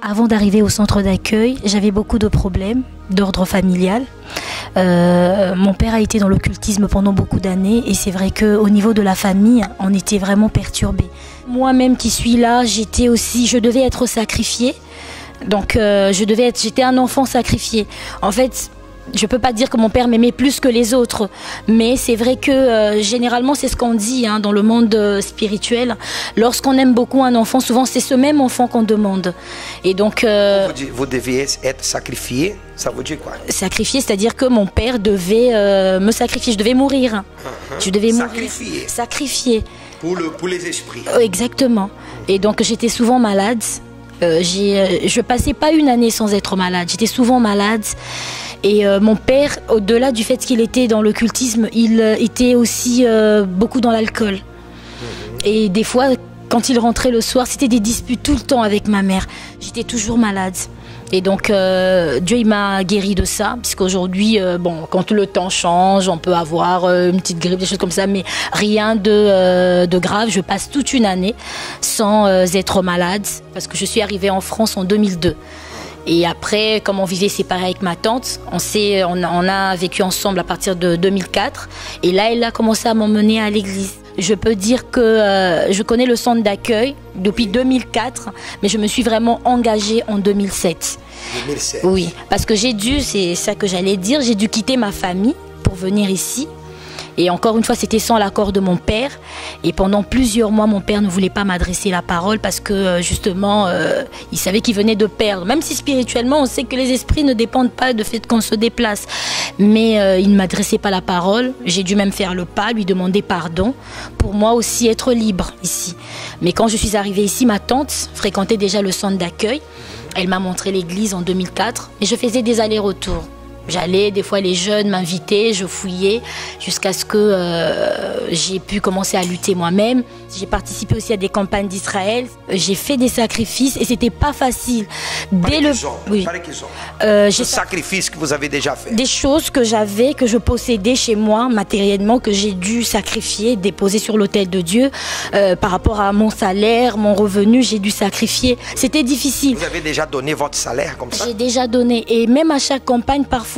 Avant d'arriver au centre d'accueil, j'avais beaucoup de problèmes d'ordre familial. Mon père a été dans l'occultisme pendant beaucoup d'années et c'est vrai qu'au niveau de la famille, on était vraiment perturbés. Moi-même qui suis là, je devais être sacrifiée. Donc j'étais un enfant sacrifié. En fait, je ne peux pas dire que mon père m'aimait plus que les autres, mais c'est vrai que généralement c'est ce qu'on dit dans le monde spirituel. Lorsqu'on aime beaucoup un enfant, souvent c'est ce même enfant qu'on demande. Et donc vous deviez être sacrifié, ça veut dire quoi? Sacrifié, c'est-à-dire que mon père devait me sacrifier, je devais mourir. Je devais mourir. Sacrifier. Pour les esprits. Exactement. Et donc j'étais souvent malade. Je passais pas une année sans être malade. J'étais souvent malade. Et mon père, au-delà du fait qu'il était dans l'occultisme, il était aussi beaucoup dans l'alcool. Et des fois, quand il rentrait le soir, c'était des disputes tout le temps avec ma mère. J'étais toujours malade. Et donc, Dieu il m'a guéri de ça, puisqu'aujourd'hui, quand le temps change, on peut avoir une petite grippe, des choses comme ça, mais rien de grave. Je passe toute une année sans être malade, parce que je suis arrivée en France en 2002. Et après, comme on vivait séparés avec ma tante, on a vécu ensemble à partir de 2004. Et là, elle a commencé à m'emmener à l'église. Je peux dire que je connais le centre d'accueil depuis 2004, mais je me suis vraiment engagée en 2007. 2007. Oui, parce que c'est ça que j'allais dire, j'ai dû quitter ma famille pour venir ici. Et encore une fois, c'était sans l'accord de mon père. Et pendant plusieurs mois, mon père ne voulait pas m'adresser la parole parce que justement, il savait qu'il venait de perdre. Même si spirituellement, on sait que les esprits ne dépendent pas du fait qu'on se déplace. Mais il ne m'adressait pas la parole. J'ai dû même faire le pas, lui demander pardon pour moi aussi être libre ici. Mais quand je suis arrivée ici, ma tante fréquentait déjà le centre d'accueil. Elle m'a montré l'église en 2004 et je faisais des allers-retours. J'allais, des fois les jeunes m'invitaient, je fouillais jusqu'à ce que j'ai pu commencer à lutter moi-même. J'ai participé aussi à des campagnes d'Israël. J'ai fait des sacrifices et c'était pas facile. Le sacrifice que vous avez déjà fait. Des choses que je possédais chez moi matériellement, que j'ai dû sacrifier, déposer sur l'autel de Dieu. Par rapport à mon salaire, mon revenu, j'ai dû sacrifier. C'était difficile. Vous avez déjà donné votre salaire comme ça? J'ai déjà donné. Et même à chaque campagne, parfois,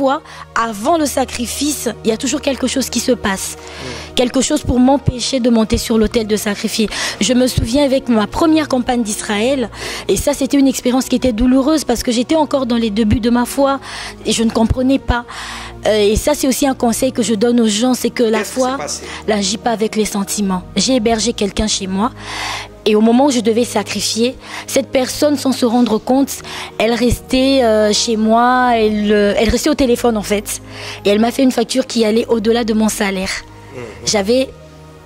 avant le sacrifice, il y a toujours quelque chose qui se passe. Quelque chose pour m'empêcher de monter sur l'autel de sacrifier. Je me souviens avec ma première campagne d'Israël, et ça c'était une expérience qui était douloureuse parce que j'étais encore dans les débuts de ma foi et je ne comprenais pas. Et ça c'est aussi un conseil que je donne aux gens, c'est que la foi n'agit pas avec les sentiments. J'ai hébergé quelqu'un chez moi. Et au moment où je devais sacrifier, cette personne, sans se rendre compte, elle restait chez moi, elle restait au téléphone en fait. Et elle m'a fait une facture qui allait au-delà de mon salaire. J'avais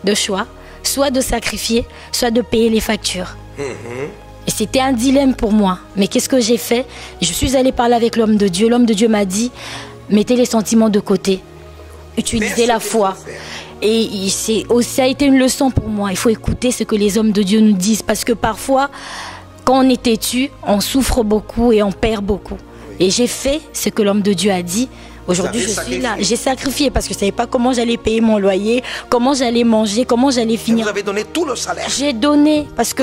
deux choix, soit de sacrifier, soit de payer les factures. Et c'était un dilemme pour moi. Mais qu'est-ce que j'ai fait? Je suis allée parler avec l'homme de Dieu. L'homme de Dieu m'a dit, mettez les sentiments de côté, utilisez la foi. Et ça a été une leçon pour moi. Il faut écouter ce que les hommes de Dieu nous disent. Parce que parfois, quand on est têtu, on souffre beaucoup et on perd beaucoup. Et j'ai fait ce que l'homme de Dieu a dit. Aujourd'hui, je suis là. J'ai sacrifié parce que je ne savais pas comment j'allais payer mon loyer, comment j'allais manger, comment j'allais finir. Vous avez donné tout le salaire? J'ai donné parce que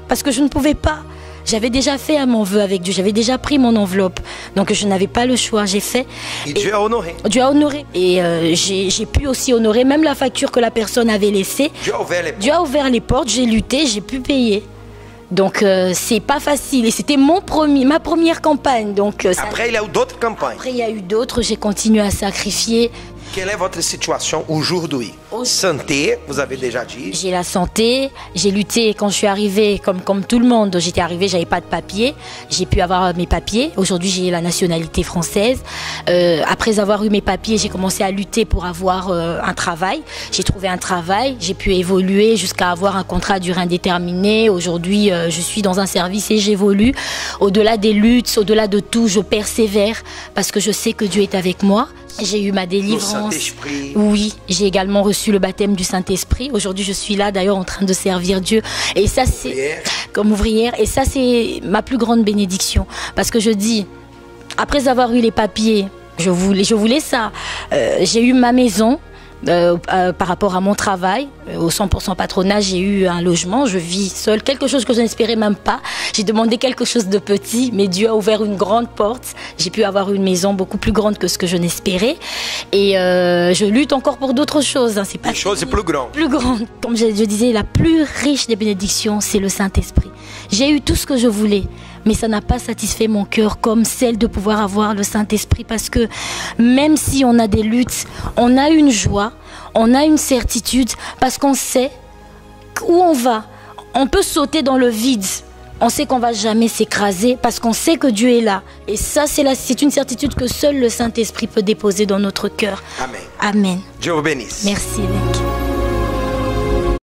parce que je ne pouvais pas. J'avais déjà fait mon vœu avec Dieu, j'avais déjà pris mon enveloppe. Donc je n'avais pas le choix, j'ai fait. Et Dieu a honoré. Dieu a honoré. Et j'ai pu aussi honorer même la facture que la personne avait laissée. Dieu a ouvert les portes. Dieu a ouvert les portes, j'ai lutté, j'ai pu payer. Donc c'est pas facile. Et c'était ma première campagne. Donc, après, il y a eu d'autres campagnes. Après, il y a eu d'autres, j'ai continué à sacrifier. Quelle est votre situation aujourd'hui? Santé, vous avez déjà dit. J'ai la santé, j'ai lutté quand je suis arrivée, comme tout le monde. J'étais arrivée, j'avais pas de papiers. J'ai pu avoir mes papiers. Aujourd'hui, j'ai la nationalité française. Après avoir eu mes papiers, j'ai commencé à lutter pour avoir un travail. J'ai trouvé un travail, j'ai pu évoluer jusqu'à avoir un contrat à durée indéterminée. Aujourd'hui, je suis dans un service et j'évolue. Au-delà des luttes, au-delà de tout, je persévère parce que je sais que Dieu est avec moi. J'ai eu ma délivrance. Oui, j'ai également reçu le baptême du Saint-Esprit. Aujourd'hui, je suis là d'ailleurs en train de servir Dieu. Et ça, c'est comme ouvrière. Et ça, c'est ma plus grande bénédiction. Parce que je dis, après avoir eu les papiers, je voulais ça. J'ai eu ma maison. par rapport à mon travail. Au 100% patronat, j'ai eu un logement, je vis seule, quelque chose que je n'espérais même pas. J'ai demandé quelque chose de petit, mais Dieu a ouvert une grande porte. J'ai pu avoir une maison beaucoup plus grande que ce que je n'espérais. Et je lutte encore pour d'autres choses. Hein. C'est pas les choses plus grandes. Plus grandes. Comme je disais, la plus riche des bénédictions, c'est le Saint-Esprit. J'ai eu tout ce que je voulais, mais ça n'a pas satisfait mon cœur comme celle de pouvoir avoir le Saint-Esprit, parce que même si on a des luttes, on a une joie, on a une certitude, parce qu'on sait où on va. On peut sauter dans le vide, on sait qu'on ne va jamais s'écraser parce qu'on sait que Dieu est là. Et ça, c'est une certitude que seul le Saint-Esprit peut déposer dans notre cœur. Amen. Amen. Dieu vous bénisse. Merci, évêque.